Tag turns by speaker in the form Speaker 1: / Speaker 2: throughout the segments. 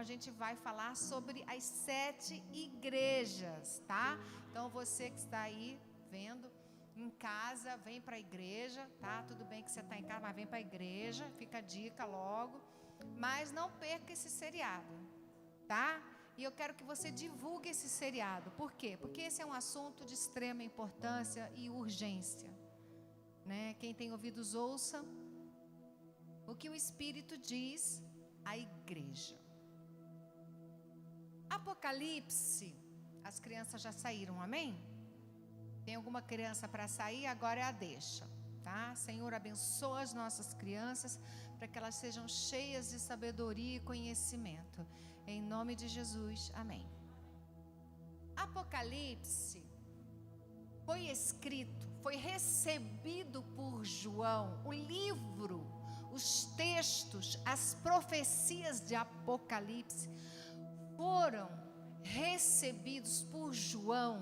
Speaker 1: A gente vai falar sobre as 7 igrejas, tá? Então você que está aí vendo em casa, vem para a igreja, tá? Tudo bem que você está em casa, mas vem para a igreja, fica a dica logo. Mas não perca esse seriado, tá? E eu quero que você divulgue esse seriado. Por quê? Porque esse é um assunto de extrema importância e urgência, né? Quem tem ouvidos ouça o que o Espírito diz à igreja. Apocalipse, as crianças já saíram, amém? Tem alguma criança para sair? Agora é a deixa, tá? Senhor, abençoa as nossas crianças para que elas sejam cheias de sabedoria e conhecimento. Em nome de Jesus, amém. Apocalipse foi escrito, foi recebido por João, o livro, os textos, as profecias de Apocalipse foram recebidos por João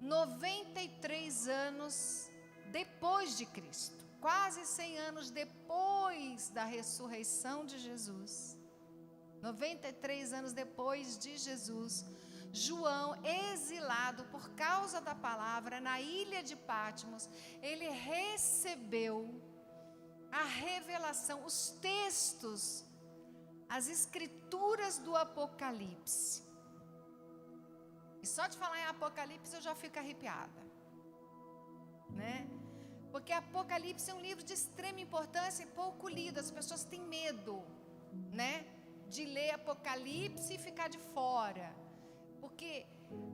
Speaker 1: 93 anos depois de Cristo, quase 100 anos depois da ressurreição de Jesus. 93 anos depois de Jesus, João, exilado por causa da palavra na ilha de Patmos, ele recebeu a revelação, os textos, as escrituras do Apocalipse. E só de falar em Apocalipse eu já fico arrepiada, né? Porque Apocalipse é um livro de extrema importância e pouco lido. As pessoas têm medo, né, de ler Apocalipse e ficar de fora. Porque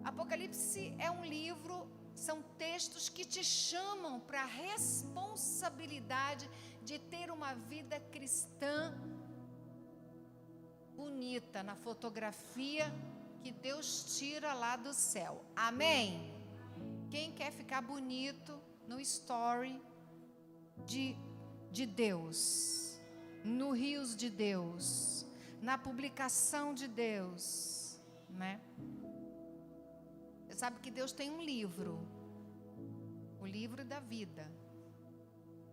Speaker 1: Apocalipse é um livro, são textos que te chamam para a responsabilidade de ter uma vida cristã bonita, na fotografia que Deus tira lá do céu. Amém? Quem quer ficar bonito no story de Deus, no rios de Deus, na publicação de Deus, né? Você sabe que Deus tem um livro, o livro da vida,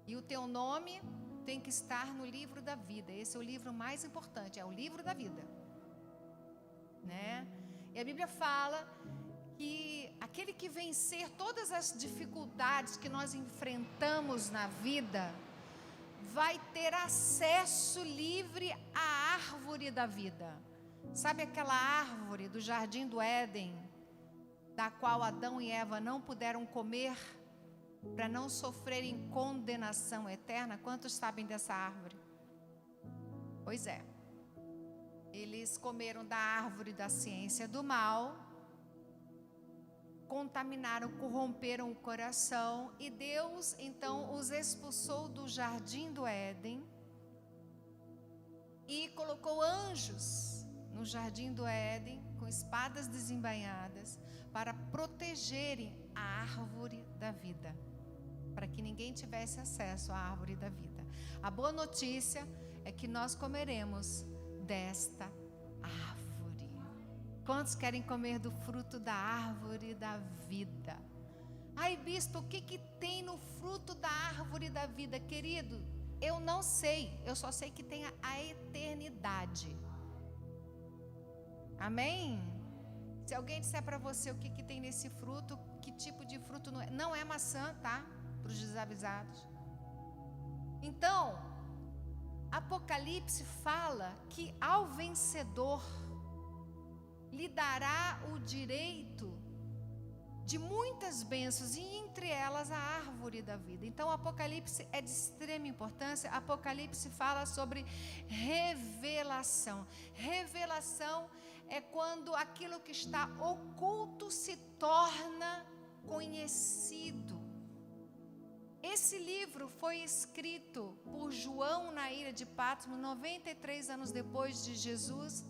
Speaker 1: e o teu nome tem que estar no livro da vida. Esse é o livro mais importante, é o livro da vida, né? E a Bíblia fala que aquele que vencer todas as dificuldades que nós enfrentamos na vida vai ter acesso livre à árvore da vida. Sabe aquela árvore do jardim do Éden, da qual Adão e Eva não puderam comer para não sofrerem condenação eterna? Quantos sabem dessa árvore? Pois é, eles comeram da árvore da ciência do mal, contaminaram, corromperam o coração, e Deus então os expulsou do jardim do Éden e colocou anjos no jardim do Éden com espadas desembainhadas para protegerem a árvore da vida, para que ninguém tivesse acesso à árvore da vida. A boa notícia é que nós comeremos desta árvore. Quantos querem comer do fruto da árvore da vida? Ai, bispo, o que tem no fruto da árvore da vida? Querido, eu não sei, eu só sei que tem a eternidade. Amém? Se alguém disser para você o que tem nesse fruto, que tipo de fruto não é maçã, tá? Para os desavisados. Então, Apocalipse fala que ao vencedor lhe dará o direito de muitas bênçãos, e entre elas a árvore da vida. Então Apocalipse é de extrema importância. Apocalipse fala sobre revelação. Revelação é quando aquilo que está oculto se torna conhecido. Esse livro foi escrito por João na ilha de Patmos 93 anos depois de Jesus,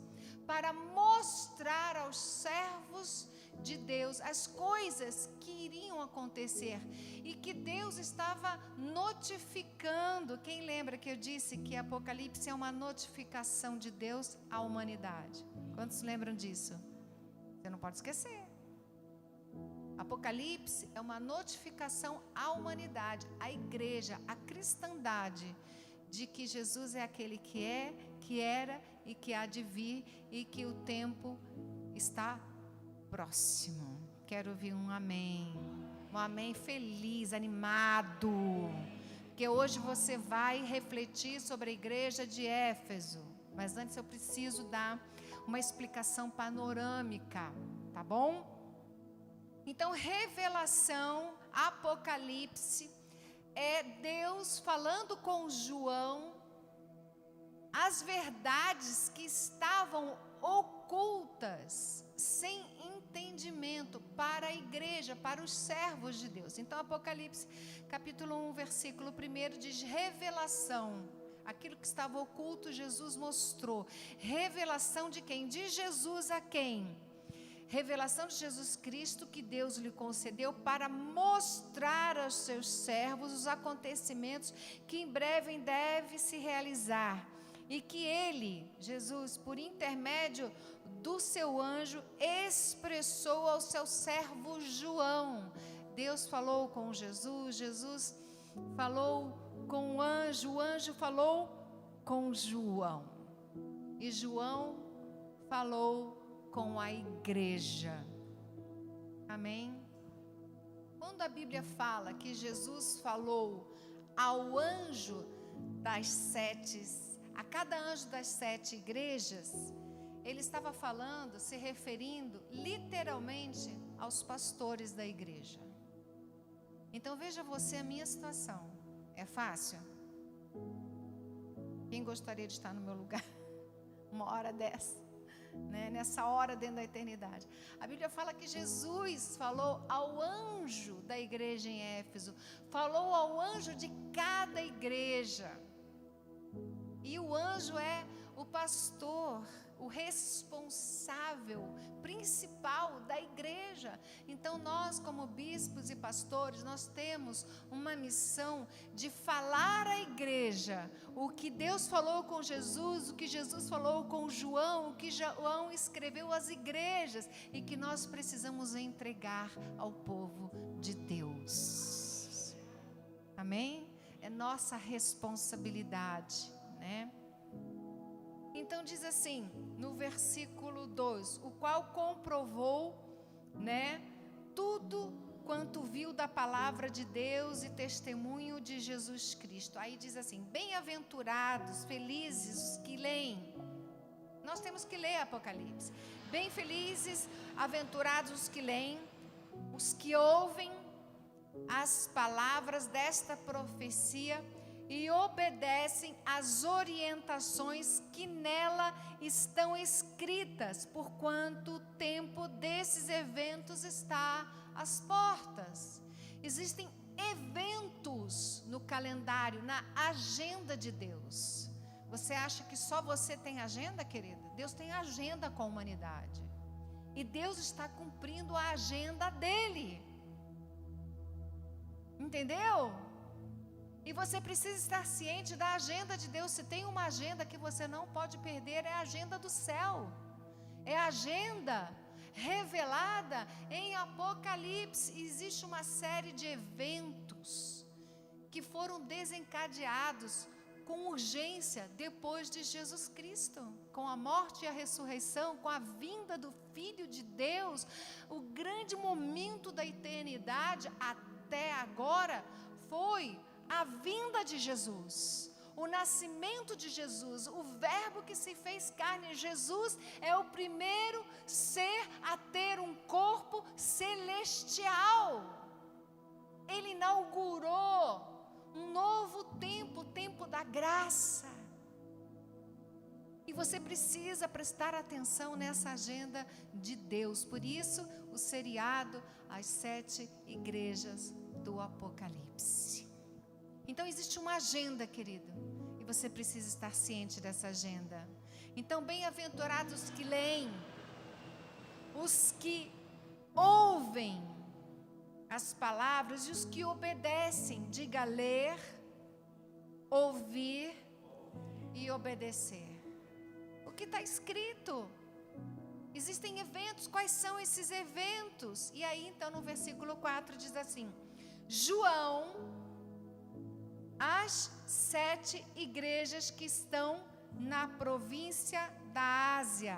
Speaker 1: para mostrar aos servos de Deus as coisas que iriam acontecer e que Deus estava notificando. Quem lembra que eu disse que Apocalipse é uma notificação de Deus à humanidade? Quantos lembram disso? Você não pode esquecer. Apocalipse é uma notificação à humanidade, à igreja, à cristandade, de que Jesus é aquele que é, que era e que há de vir e que o tempo está próximo. Quero ouvir um amém feliz, animado, porque hoje você vai refletir sobre a igreja de Éfeso, mas antes eu preciso dar uma explicação panorâmica, tá bom? Então, revelação, Apocalipse, é Deus falando com João as verdades que estavam ocultas, sem entendimento, para a igreja, para os servos de Deus. Então, Apocalipse, capítulo 1, versículo 1, diz revelação. Aquilo que estava oculto, Jesus mostrou. Revelação de quem? De Jesus a quem? Revelação de Jesus Cristo que Deus lhe concedeu para mostrar aos seus servos os acontecimentos que em breve deve se realizar. E que ele, Jesus, por intermédio do seu anjo, expressou ao seu servo João. Deus falou com Jesus, Jesus falou com o anjo falou com João. E João falou com a igreja. Amém? Quando a Bíblia fala que Jesus falou ao anjo das sete, a cada anjo das 7 igrejas, ele estava falando, se referindo literalmente aos pastores da igreja. Então veja você a minha situação. É fácil? Quem gostaria de estar no meu lugar? Uma hora dessa, né? Nessa hora dentro da eternidade. A Bíblia fala que Jesus falou ao anjo da igreja em Éfeso, falou ao anjo de cada igreja. E o anjo é o pastor, o responsável principal da igreja. Então nós, como bispos e pastores, nós temos uma missão de falar à igreja o que Deus falou com Jesus, o que Jesus falou com João, o que João escreveu às igrejas e que nós precisamos entregar ao povo de Deus. Amém? É nossa responsabilidade, né? Então diz assim, no versículo 2, o qual comprovou, né, tudo quanto viu da palavra de Deus e testemunho de Jesus Cristo. Aí diz assim, bem-aventurados, felizes os que leem. Nós temos que ler Apocalipse. Bem felizes, aventurados os que leem, os que ouvem as palavras desta profecia e obedecem às orientações que nela estão escritas, porquanto o tempo desses eventos está às portas. Existem eventos no calendário, na agenda de Deus. Você acha que só você tem agenda, querida? Deus tem agenda com a humanidade. E Deus está cumprindo a agenda dele. Entendeu? E você precisa estar ciente da agenda de Deus. Se tem uma agenda que você não pode perder, é a agenda do céu. É a agenda revelada em Apocalipse. Existe uma série de eventos que foram desencadeados com urgência depois de Jesus Cristo, com a morte e a ressurreição, com a vinda do Filho de Deus. O grande momento da eternidade até agora foi a vinda de Jesus, o nascimento de Jesus, o verbo que se fez carne. Jesus é o primeiro ser a ter um corpo celestial. Ele inaugurou um novo tempo, o tempo da graça. E você precisa prestar atenção nessa agenda de Deus. Por isso, o seriado, as 7 igrejas do Apocalipse. Então existe uma agenda, querido, e você precisa estar ciente dessa agenda. Então, bem-aventurados os que leem, os que ouvem as palavras e os que obedecem. Diga ler, ouvir e obedecer. O que está escrito? Existem eventos. Quais são esses eventos? E aí, então, no versículo 4 diz assim: João, às 7 igrejas que estão na província da Ásia.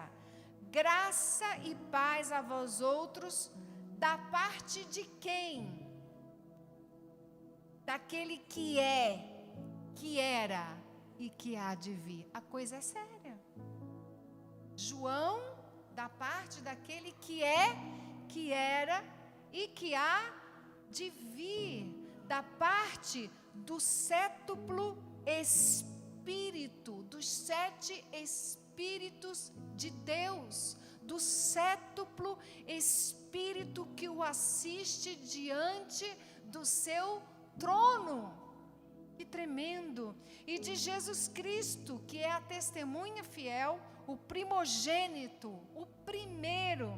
Speaker 1: Graça e paz a vós outros, da parte de quem? Daquele que é, que era e que há de vir. A coisa é séria. João, da parte daquele que é, que era e que há de vir, da parte do sétuplo Espírito, dos 7 Espíritos de Deus, do sétuplo Espírito que o assiste diante do seu trono. Que tremendo! E de Jesus Cristo, que é a testemunha fiel, o primogênito, o primeiro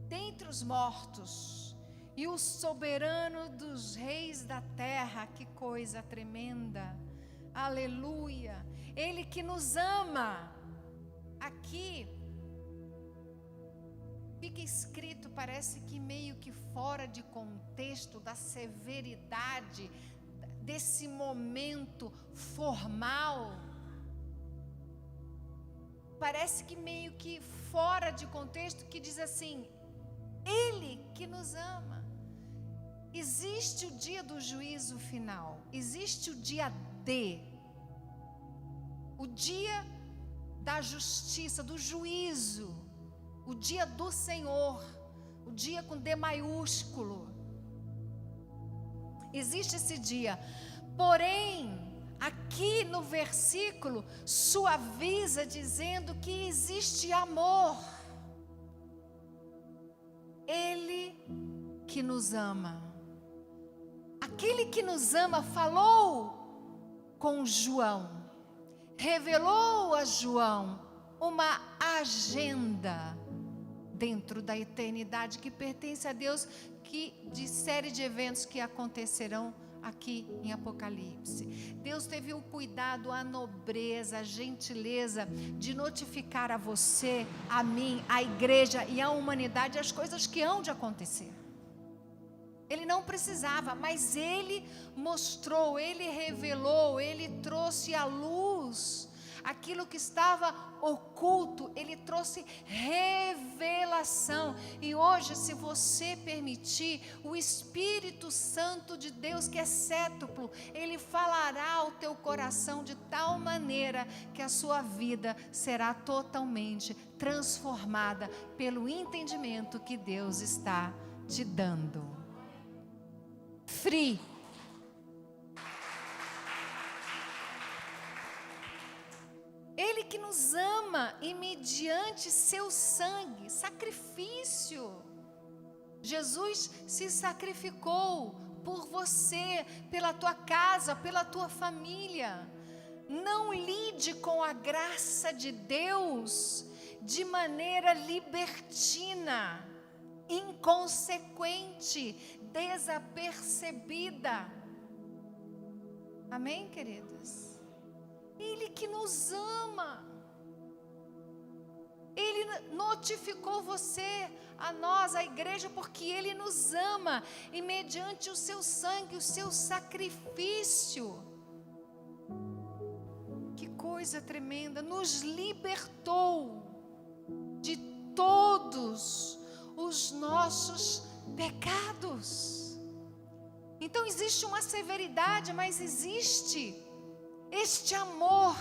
Speaker 1: dentre os mortos, e o soberano dos reis da terra. Que coisa tremenda! Aleluia! Ele que nos ama. Aqui fica escrito, parece que meio que fora de contexto da severidade desse momento formal. Parece que meio que fora de contexto, que diz assim: Ele que nos ama. Existe o dia do juízo final, existe o dia D, o dia da justiça, do juízo, o dia do Senhor, o dia com D maiúsculo. Existe esse dia, porém, aqui no versículo, suaviza dizendo que existe amor. Ele que nos ama. Aquele que nos ama falou com João, revelou a João uma agenda dentro da eternidade que pertence a Deus, que de série de eventos que acontecerão aqui em Apocalipse. Deus teve o cuidado, a nobreza, a gentileza de notificar a você, a mim, a igreja e a humanidade as coisas que hão de acontecer. Ele não precisava, mas Ele mostrou, Ele revelou, Ele trouxe à luz aquilo que estava oculto. Ele trouxe revelação. E hoje, se você permitir, o Espírito Santo de Deus, que é sétuplo, Ele falará ao teu coração de tal maneira que a sua vida será totalmente transformada pelo entendimento que Deus está te dando. Free. Ele que nos ama e mediante seu sangue, sacrifício. Jesus se sacrificou por você, pela tua casa, pela tua família. Não lide com a graça de Deus de maneira libertina, inconsequente, desapercebida. Amém, queridos? Ele que nos ama. Ele notificou você, a nós, a igreja, porque Ele nos ama. E mediante o seu sangue, o seu sacrifício, que coisa tremenda, nos libertou de todos os nossos pecados. Então existe uma severidade, mas existe este amor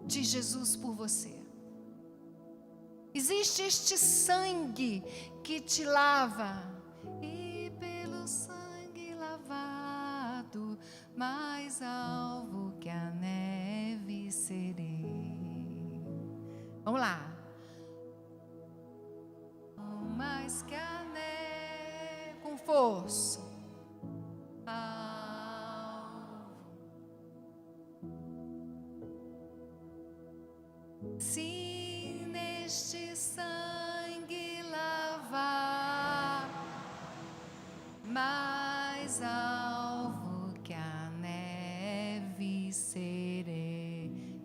Speaker 1: de Jesus por você. Existe este sangue que te lava. E pelo sangue lavado, mais alvo que a neve serei. Vamos lá. Mais que a neve, com força. Se neste sangue lavar, mais alvo que a neve serei.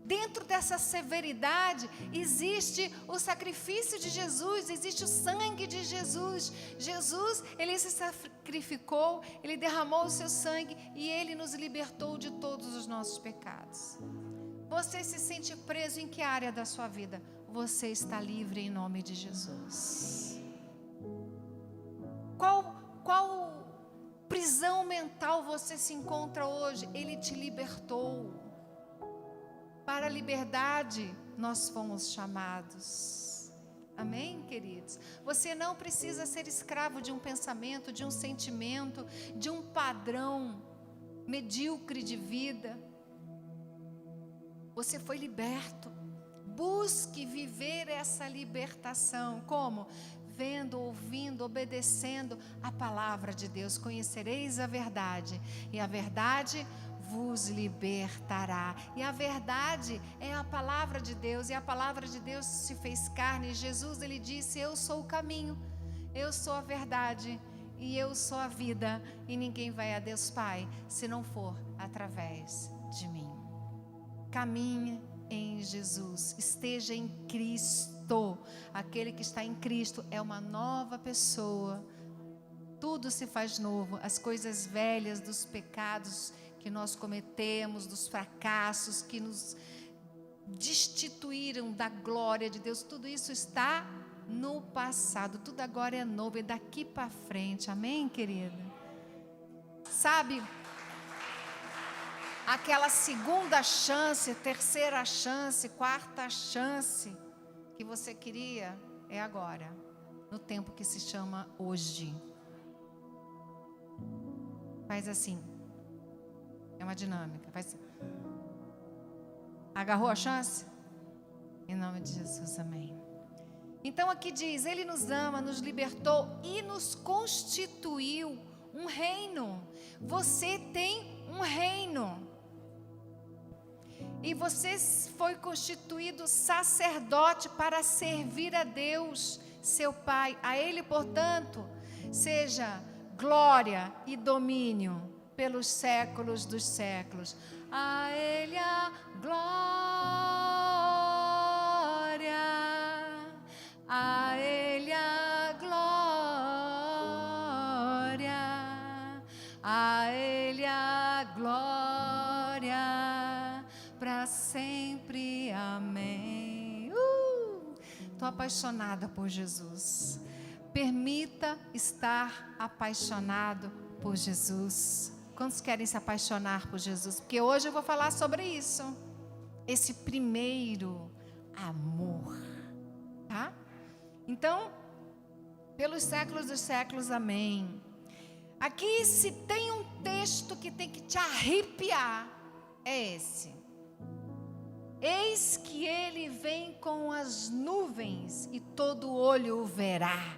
Speaker 1: Dentro dessa severidade, existe o sacrifício de Jesus, existe o sangue de Jesus. Jesus, ele se sacrificou, ele derramou o seu sangue e ele nos libertou de todos os nossos pecados. Você se sente preso em que área da sua vida? Você está livre em nome de Jesus. Qual prisão mental você se encontra hoje? Ele te libertou. Para a liberdade nós fomos chamados. Amém, queridos? Você não precisa ser escravo de um pensamento, de um sentimento, de um padrão medíocre de vida. Você foi liberto. Busque viver essa libertação. Como? Vendo, ouvindo, obedecendo a palavra de Deus. Conhecereis a verdade, e a verdade vos libertará. E a verdade é a palavra de Deus, e a palavra de Deus se fez carne. Jesus, ele disse: eu sou o caminho, eu sou a verdade, e eu sou a vida, e ninguém vai a Deus Pai se não for através de mim. Caminhe em Jesus, esteja em Cristo. Aquele que está em Cristo é uma nova pessoa. Tudo se faz novo. As coisas velhas dos pecados que nós cometemos, dos fracassos que nos destituíram da glória de Deus, tudo isso está no passado. Tudo agora é novo, e daqui para frente. Amém, querida? Sabe, aquela segunda chance, terceira chance, quarta chance que você queria é agora, no tempo que se chama hoje. Faz assim, é uma dinâmica, faz assim. Agarrou a chance? Em nome de Jesus, amém. Então aqui diz: ele nos ama, nos libertou e nos constituiu um reino. Você tem um reino. E você foi constituído sacerdote para servir a Deus, seu Pai. A Ele, portanto, seja glória e domínio pelos séculos dos séculos. A Ele a glória, a Ele a glória, a Ele a glória. Para sempre, amém. Estou apaixonada por Jesus. Permita estar apaixonado por Jesus. Quantos querem se apaixonar por Jesus? Porque hoje eu vou falar sobre isso. Esse primeiro amor, tá? Então, pelos séculos dos séculos, amém. Aqui, se tem um texto que tem que te arrepiar, é esse. Eis que ele vem com as nuvens e todo olho o verá,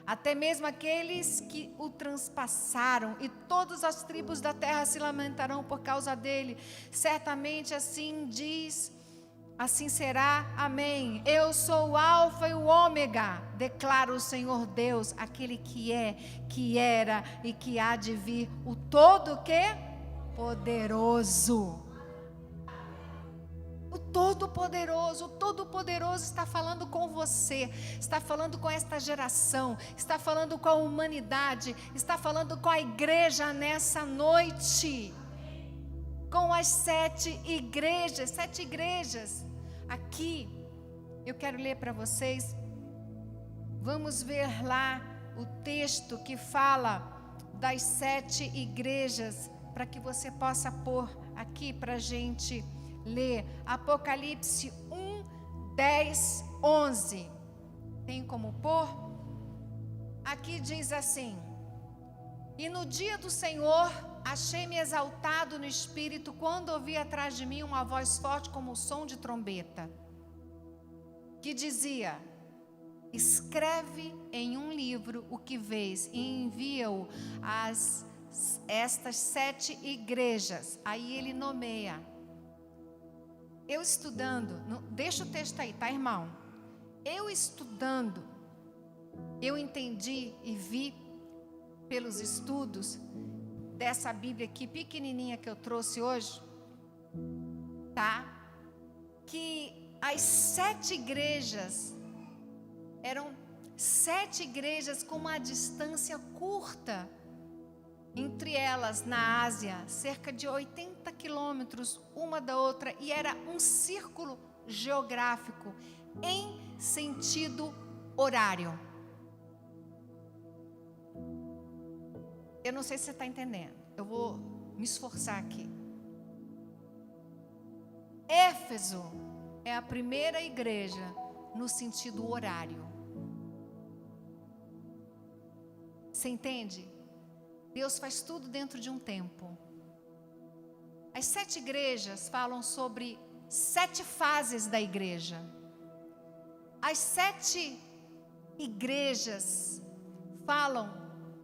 Speaker 1: até mesmo aqueles que o transpassaram, e todas as tribos da terra se lamentarão por causa dele. Certamente assim diz, assim será, amém. Eu sou o Alfa e o Ômega, declara o Senhor Deus, aquele que é, que era e que há de vir, o todo que? Poderoso. O Todo-Poderoso está falando com você, está falando com esta geração, está falando com a humanidade, está falando com a igreja nessa noite, com as 7 igrejas, aqui, eu quero ler para vocês, vamos ver lá o texto que fala das 7 igrejas, para que você possa pôr aqui para a gente ler. Apocalipse 1, 10, 11. Tem como pôr? Aqui diz assim: e no dia do Senhor achei-me exaltado no espírito, quando ouvi atrás de mim uma voz forte como o som de trombeta, que dizia: escreve em um livro o que vês e envia-o a estas 7 igrejas. Aí ele nomeia. Eu estudando, deixa o texto aí, tá, irmão? Eu estudando, eu entendi e vi pelos estudos dessa Bíblia aqui pequenininha que eu trouxe hoje, tá? que as 7 igrejas eram 7 igrejas com uma distância curta entre elas na Ásia, cerca de 80 quilômetros uma da outra, e era um círculo geográfico em sentido horário. Eu não sei se você está entendendo, eu vou me esforçar aqui. Éfeso é a primeira igreja no sentido horário. Você entende? Deus faz tudo dentro de um tempo. As 7 igrejas falam sobre 7 fases da igreja. As 7 igrejas falam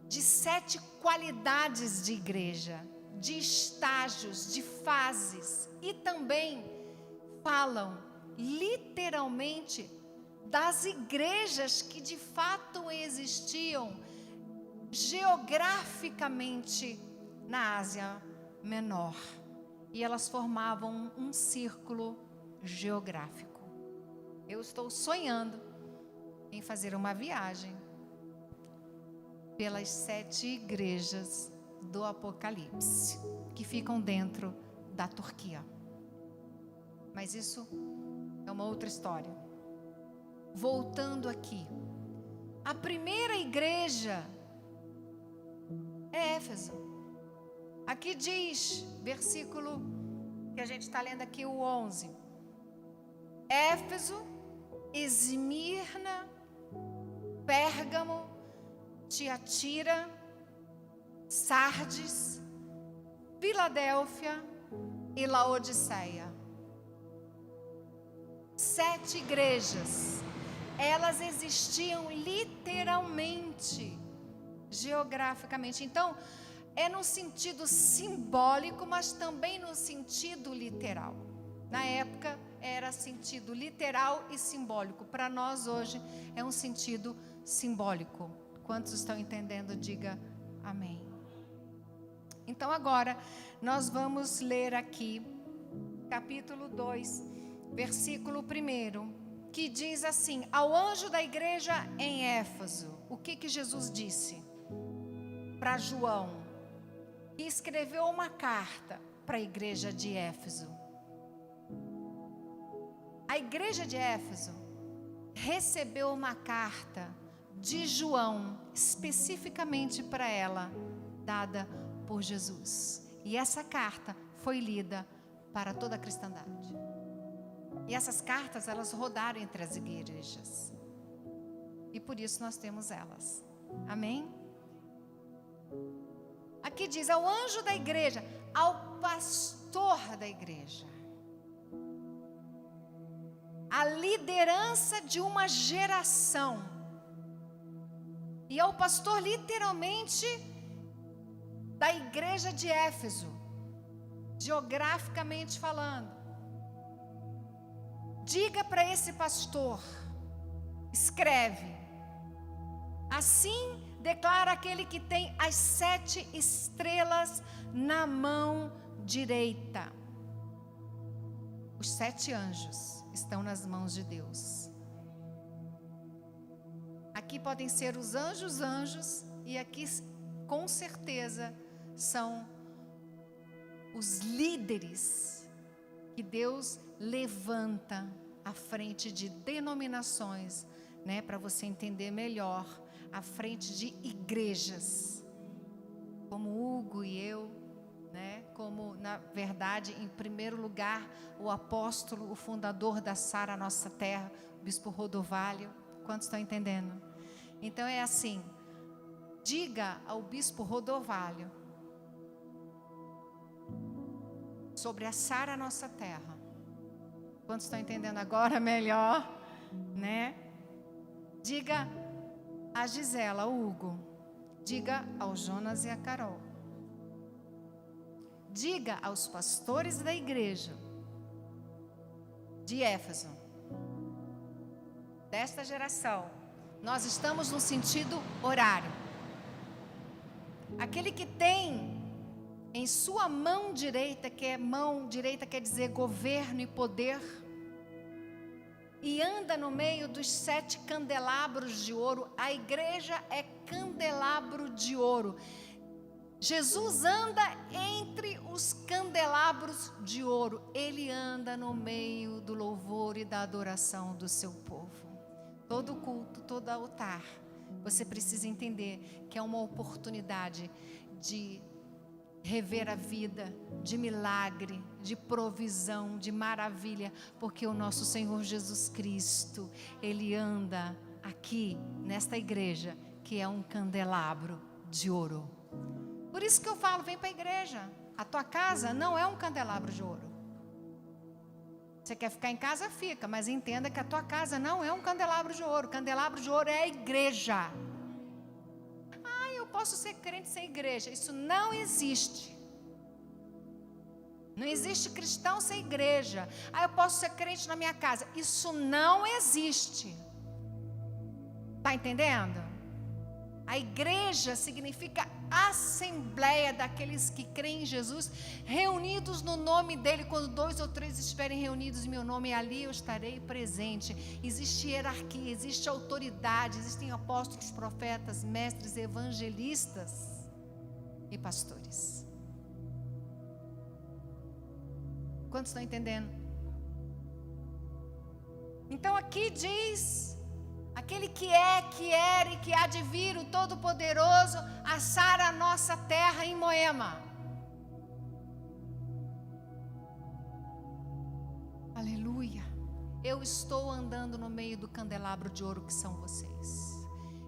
Speaker 1: de 7 qualidades de igreja, de estágios, de fases, e também falam literalmente das igrejas que de fato existiam geograficamente na Ásia Menor, e elas formavam um círculo geográfico. Eu estou sonhando em fazer uma viagem pelas 7 igrejas do Apocalipse, que ficam dentro da Turquia. Mas isso é uma outra história. Voltando aqui, a primeira igreja é Éfeso. Aqui diz, versículo que a gente está lendo aqui, o 11. Éfeso, Esmirna, Pérgamo, Tiatira, Sardes, Filadélfia e Laodiceia. 7 igrejas. Elas existiam literalmente, geograficamente. Então, é no sentido simbólico, mas também no sentido literal. Na época, era sentido literal e simbólico. Para nós, hoje, é um sentido simbólico. Quantos estão entendendo? Diga amém. Então, agora, nós vamos ler aqui, capítulo 2, versículo 1, que diz assim: ao anjo da igreja em Éfeso. O que Jesus disse para João, que escreveu uma carta para a igreja de Éfeso? A igreja de Éfeso recebeu uma carta de João, especificamente para ela, dada por Jesus. E essa carta foi lida para toda a cristandade. E essas cartas, elas rodaram entre as igrejas. E por isso nós temos elas. Amém? Aqui diz, ao anjo da igreja, ao pastor da igreja. A liderança de uma geração. E ao pastor, literalmente, da igreja de Éfeso, geograficamente falando. Diga para esse pastor, escreve, assim declara aquele que tem as 7 estrelas na mão direita. Os 7 anjos estão nas mãos de Deus. Aqui podem ser os anjos, e aqui com certeza são os líderes que Deus levanta à frente de denominações, né, para você entender melhor, à frente de igrejas, como Hugo e eu, né, como na verdade, em primeiro lugar, o apóstolo, o fundador da Sara Nossa Terra, o bispo Rodovalho. Quantos estão entendendo? Então é assim, diga ao bispo Rodovalho sobre a Sara Nossa Terra. Quantos estão entendendo agora melhor, né? Diga a Gisela, ao Hugo. Diga ao Jonas e a Carol. Diga aos pastores da igreja de Éfeso, desta geração. Nós estamos no sentido horário. Aquele que tem em sua mão direita, que é mão direita quer dizer governo e poder, e anda no meio dos 7 candelabros de ouro. A igreja é candelabro de ouro. Jesus anda entre os candelabros de ouro. Ele anda no meio do louvor e da adoração do seu povo. Todo culto, todo altar, você precisa entender que é uma oportunidade de rever a vida, de milagre, de provisão, de maravilha, porque o nosso Senhor Jesus Cristo, Ele anda aqui nesta igreja, que é um candelabro de ouro. Por isso que eu falo, vem para a igreja. A tua casa não é um candelabro de ouro. Você quer ficar em casa, fica, mas entenda que a tua casa não é um candelabro de ouro. Candelabro de ouro é a igreja. Eu posso ser crente sem igreja. Isso não existe. Não existe cristão sem igreja. Eu posso ser crente na minha casa. Isso não existe. Está entendendo? A igreja significa assembleia daqueles que creem em Jesus, reunidos no nome dele. Quando 2 ou 3 estiverem reunidos em meu nome, ali eu estarei presente. Existe hierarquia, existe autoridade, existem apóstolos, profetas, mestres, evangelistas e pastores. Quantos estão entendendo? Então aqui diz: aquele que é, que era e que há de vir, o Todo-Poderoso, assar a nossa terra em Moema. Aleluia. Eu estou andando no meio do candelabro de ouro que são vocês.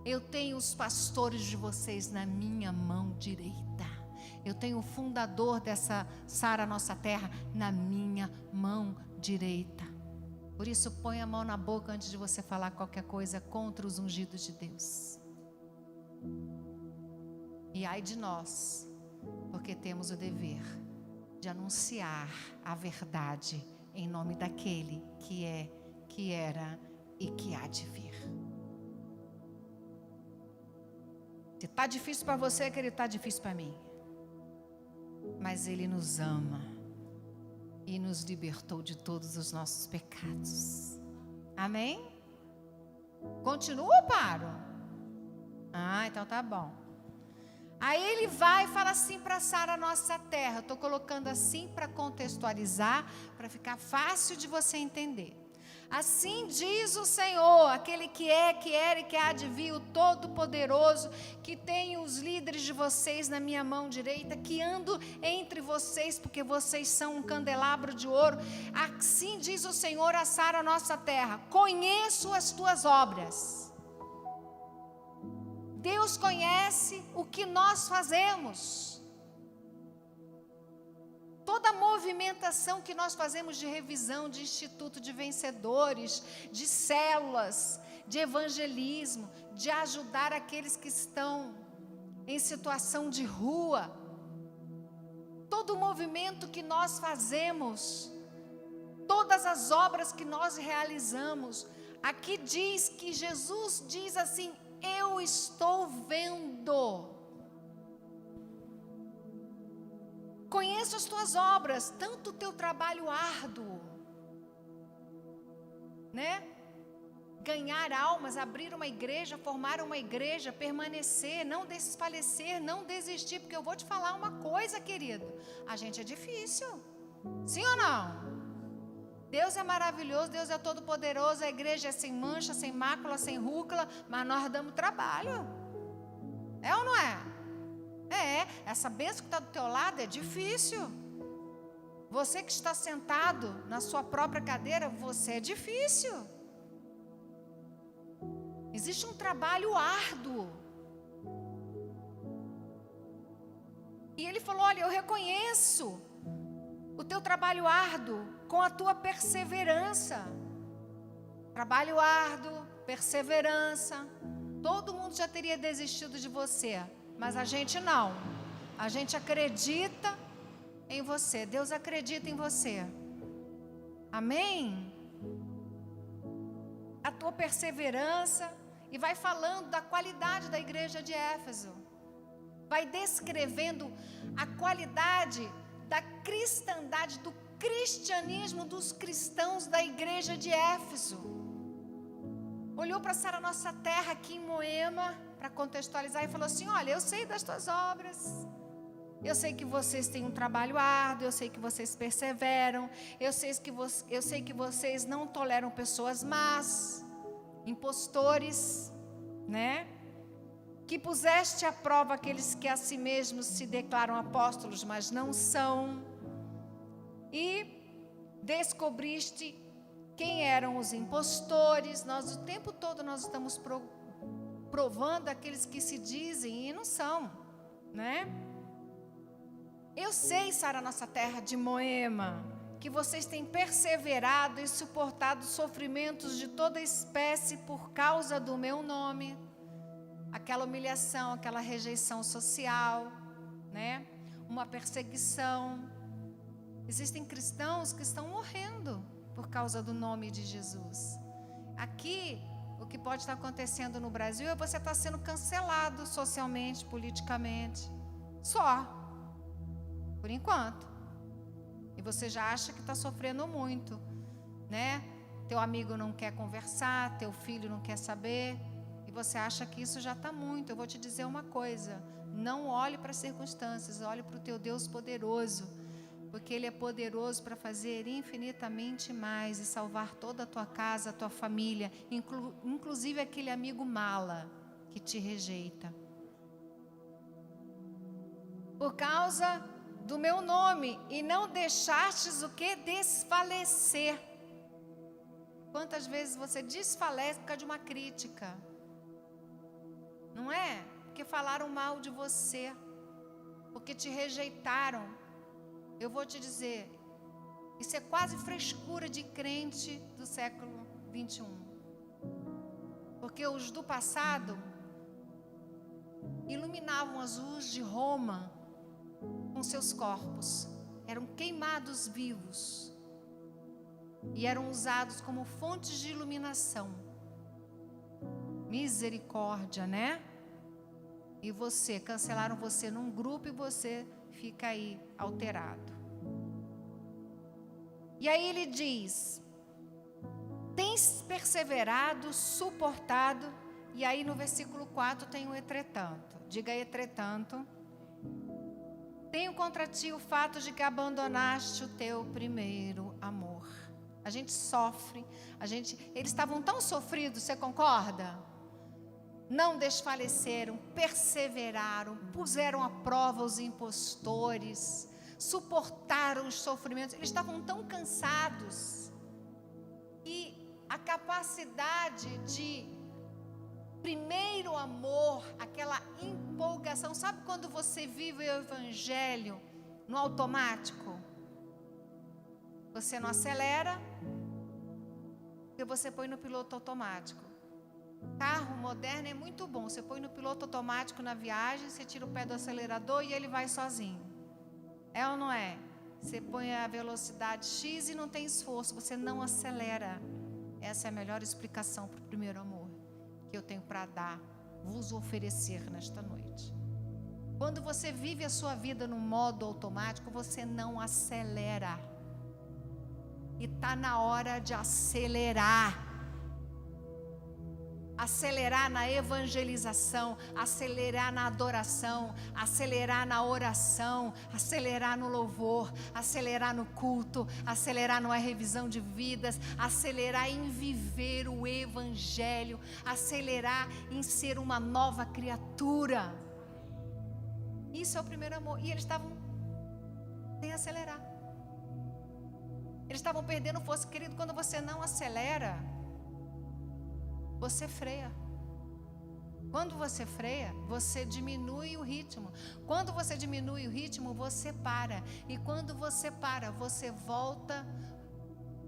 Speaker 1: Eu tenho os pastores de vocês na minha mão direita. Eu tenho o fundador dessa Sara Nossa Terra na minha mão direita. Por isso, põe a mão na boca antes de você falar qualquer coisa contra os ungidos de Deus. E ai de nós, porque temos o dever de anunciar a verdade em nome daquele que é, que era e que há de vir. Se está difícil para você, querido, está difícil para mim. Mas Ele nos ama e nos libertou de todos os nossos pecados. Amém? Continua ou paro? Então tá bom. Aí ele vai e fala assim para Sara Nossa Terra. Estou colocando assim para contextualizar, para ficar fácil de você entender. Assim diz o Senhor, aquele que é, que era e que há de vir, o Todo-Poderoso, que tem os líderes de vocês na minha mão direita, que ando entre vocês, porque vocês são um candelabro de ouro. Assim diz o Senhor a Sara Nossa Terra: conheço as tuas obras. Deus conhece o que nós fazemos. Toda a movimentação que nós fazemos de revisão, de instituto de vencedores, de células, de evangelismo, de ajudar aqueles que estão em situação de rua. Todo o movimento que nós fazemos, todas as obras que nós realizamos, aqui diz que Jesus diz assim: eu estou vendo. Conheço as tuas obras, tanto o teu trabalho árduo, né? Ganhar almas, abrir uma igreja, formar uma igreja, permanecer, não desfalecer, não desistir, porque eu vou te falar uma coisa, querido, a gente é difícil, sim ou não? Deus é maravilhoso, Deus é todo poderoso, a igreja é sem mancha, sem mácula, sem rúcula, mas nós damos trabalho, é ou não é? Essa bênção que está do teu lado é difícil. Você que está sentado na sua própria cadeira, você é difícil. Existe um trabalho árduo. E ele falou: olha, eu reconheço o teu trabalho árduo com a tua perseverança. Trabalho árduo, perseverança. Todo mundo já teria desistido de você, mas a gente não. A gente acredita em você. Deus acredita em você. Amém? A tua perseverança. E vai falando da qualidade da igreja de Éfeso. Vai descrevendo a qualidade da cristandade, do cristianismo dos cristãos da igreja de Éfeso. olhou para Sara Nossa Terra aqui em Moema, para contextualizar, e falou assim: olha, eu sei das tuas obras, eu sei que vocês têm um trabalho árduo, eu sei que vocês perseveram, eu sei que vocês não toleram pessoas más, impostores, né? Que puseste à prova aqueles que a si mesmos se declaram apóstolos, mas não são, e descobriste quem eram os impostores. Nós o tempo todo nós estamos provando aqueles que se dizem e não são, né? Eu sei, Sara Nossa Terra de Moema, que vocês têm perseverado e suportado sofrimentos de toda espécie por causa do meu nome. Aquela humilhação, aquela rejeição social, né? Uma perseguição. Existem cristãos que estão morrendo por causa do nome de Jesus. Aqui, o que pode estar acontecendo no Brasil é você estar sendo cancelado socialmente, politicamente. Só. Por enquanto. E você já acha que está sofrendo muito, né? Teu amigo não quer conversar, teu filho não quer saber. E você acha que isso já está muito. Eu vou te dizer uma coisa: não olhe para as circunstâncias, olhe para o teu Deus poderoso, porque Ele é poderoso para fazer infinitamente mais e salvar toda a tua casa, a tua família, inclusive aquele amigo mala que te rejeita. Por causa do meu nome, e não deixastes o que? Desfalecer. Quantas vezes você desfalece por causa de uma crítica? Não é? Porque falaram mal de você, porque te rejeitaram. Eu vou te dizer, isso é quase frescura de crente do século 21. Porque os do passado iluminavam as ruas de Roma com seus corpos, eram queimados vivos e eram usados como fontes de iluminação. Misericórdia, né? E você, cancelaram você num grupo e você fica aí alterado. E aí ele diz: tens perseverado, suportado. E aí no versículo 4 tem o entretanto. Diga entretanto. Tenho contra ti o fato de que abandonaste o teu primeiro amor. A gente sofre, eles estavam tão sofridos, você concorda? Não desfaleceram, perseveraram, puseram à prova os impostores, suportaram os sofrimentos. Eles estavam tão cansados. E a capacidade de primeiro amor, aquela empolgação. Sabe quando você vive o evangelho no automático? Você não acelera, porque você põe no piloto automático. Carro moderno é muito bom. Você põe no piloto automático na viagem, você tira o pé do acelerador e ele vai sozinho. É ou não é? Você põe a velocidade X e não tem esforço, você não acelera. Essa é a melhor explicação para o primeiro amor que eu tenho para dar, vos oferecer nesta noite. Quando você vive a sua vida no modo automático, você não acelera. E está na hora de acelerar. Acelerar na evangelização, acelerar na adoração, acelerar na oração, acelerar no louvor, acelerar no culto, acelerar numa revisão de vidas, acelerar em viver o evangelho, acelerar em ser uma nova criatura. Isso é o primeiro amor. E eles estavam sem acelerar. Eles estavam perdendo força. Querido, quando você não acelera, você freia. Quando você freia, você diminui o ritmo. Quando você diminui o ritmo, você para. E quando você para, você volta,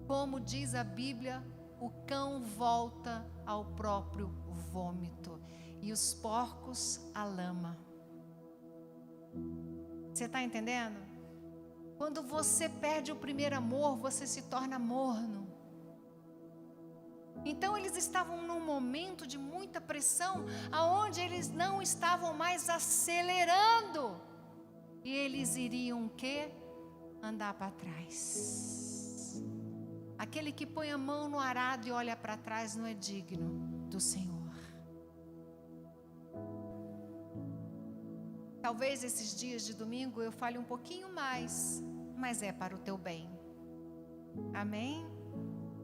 Speaker 1: como diz a Bíblia, o cão volta ao próprio vômito e os porcos à lama. Você está entendendo? Quando você perde o primeiro amor, você se torna morno. Então eles estavam num momento de muita pressão, aonde eles não estavam mais acelerando. E eles iriam o quê? Andar para trás. Aquele que põe a mão no arado e olha para trás não é digno do Senhor. Talvez esses dias de domingo eu fale um pouquinho mais, mas é para o teu bem. Amém?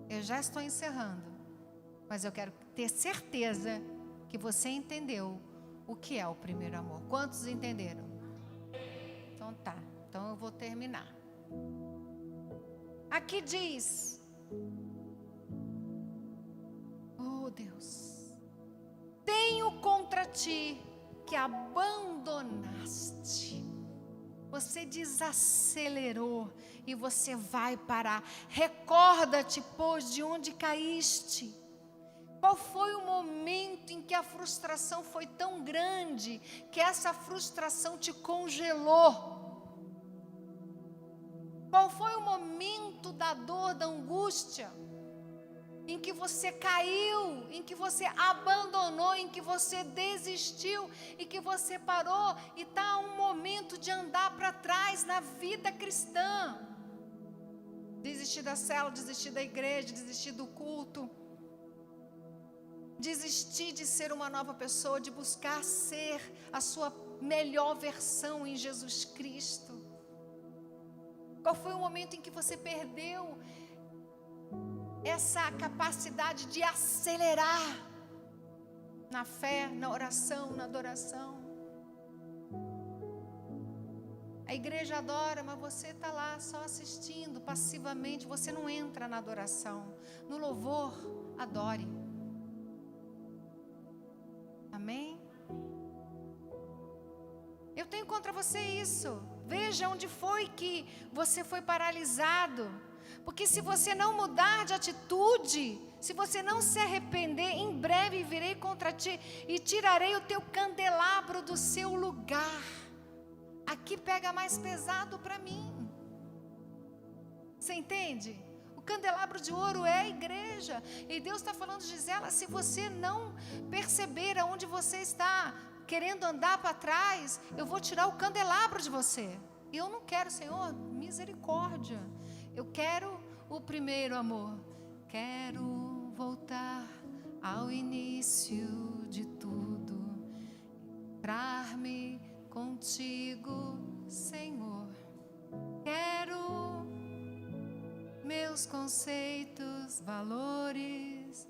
Speaker 1: Eu já estou encerrando, mas eu quero ter certeza que você entendeu o que é o primeiro amor. Quantos entenderam? Então tá, então eu vou terminar. Aqui diz, oh Deus, tenho contra ti que abandonaste, você desacelerou e você vai parar. Recorda-te, pois, de onde caíste. Qual foi o momento em que a frustração foi tão grande que essa frustração te congelou? Qual foi o momento da dor, da angústia, em que você caiu, em que você abandonou, em que você desistiu, e que você parou e está um momento de andar para trás na vida cristã? Desistir da célula, desistir da igreja, desistir do culto, desistir de ser uma nova pessoa, de buscar ser a sua melhor versão em Jesus Cristo. Qual foi o momento em que você perdeu essa capacidade de acelerar na fé, na oração, na adoração? A igreja adora, mas você está lá só assistindo passivamente, você não entra na adoração. No louvor, adore. Amém? Eu tenho contra você isso. Veja onde foi que você foi paralisado. Porque se você não mudar de atitude, se você não se arrepender, em breve virei contra ti e tirarei o teu candelabro do seu lugar. Aqui pega mais pesado para mim. Você entende? O candelabro de ouro é a igreja. E Deus está falando, Gisela, se você não perceber aonde você está querendo andar para trás, eu vou tirar o candelabro de você. E eu não quero, Senhor, misericórdia. Eu quero o primeiro amor. Quero voltar ao início de tudo. Entrar-me contigo, Senhor. Quero meus conceitos, valores.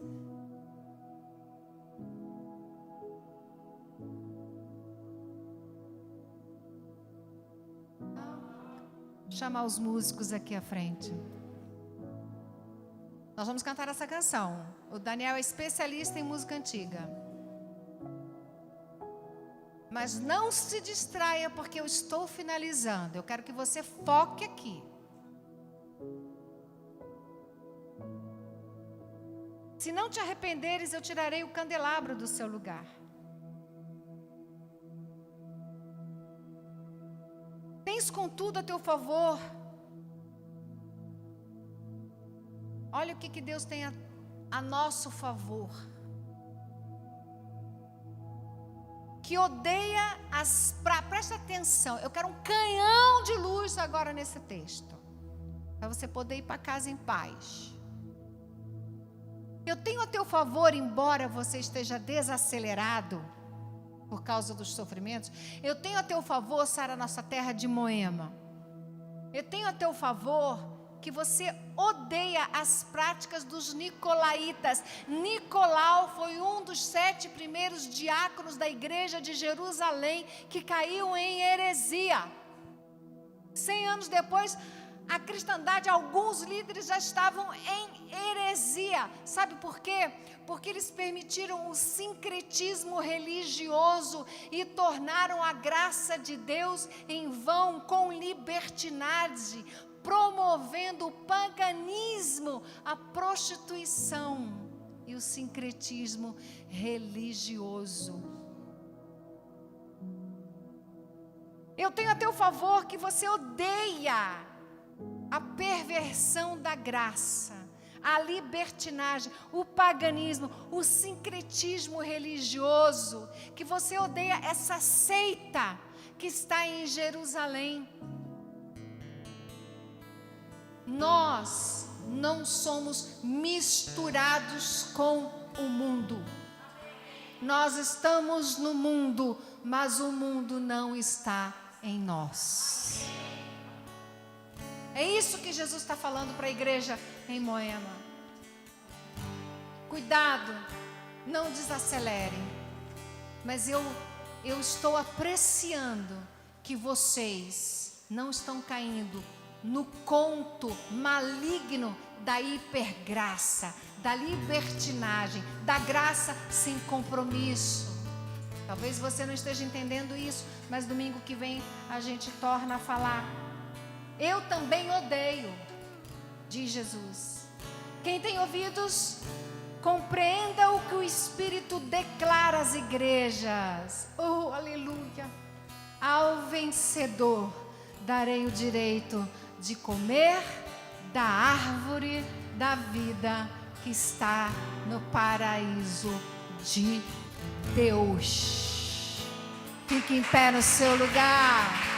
Speaker 1: Chamar os músicos aqui à frente. Nós vamos cantar essa canção. O Daniel é especialista em música antiga. Mas não se distraia, porque eu estou finalizando. Eu quero que você foque aqui. Se não te arrependeres, eu tirarei o candelabro do seu lugar. Tens contudo a teu favor. Olha o que Deus tem a nosso favor. Que odeia presta atenção, eu quero um canhão de luz agora nesse texto, para você poder ir para casa em paz. Eu tenho a teu favor, embora você esteja desacelerado por causa dos sofrimentos. Eu tenho a teu favor, Sara, nossa terra de Moema. Eu tenho a teu favor que você odeia as práticas dos nicolaítas. Nicolau foi um dos 7 primeiros diáconos da igreja de Jerusalém que caiu em heresia. 100 anos depois, a cristandade, alguns líderes já estavam em heresia. Sabe por quê? Porque eles permitiram o sincretismo religioso e tornaram a graça de Deus em vão com libertinagem, promovendo o paganismo, a prostituição e o sincretismo religioso. Eu tenho a teu favor que você odeia a perversão da graça, a libertinagem, o paganismo, o sincretismo religioso, que você odeia essa seita que está em Jerusalém. Nós não somos misturados com o mundo. Nós estamos no mundo, mas o mundo não está em nós. É isso que Jesus está falando para a igreja em Moema. Cuidado, não desacelerem. Mas eu estou apreciando que vocês não estão caindo no conto maligno da hipergraça, da libertinagem, da graça sem compromisso. Talvez você não esteja entendendo isso, mas domingo que vem a gente torna a falar. Eu também odeio, diz Jesus. Quem tem ouvidos, compreenda o que o Espírito declara às igrejas. Oh, aleluia! Ao vencedor darei o direito de comer da árvore da vida que está no paraíso de Deus. Fique em pé no seu lugar.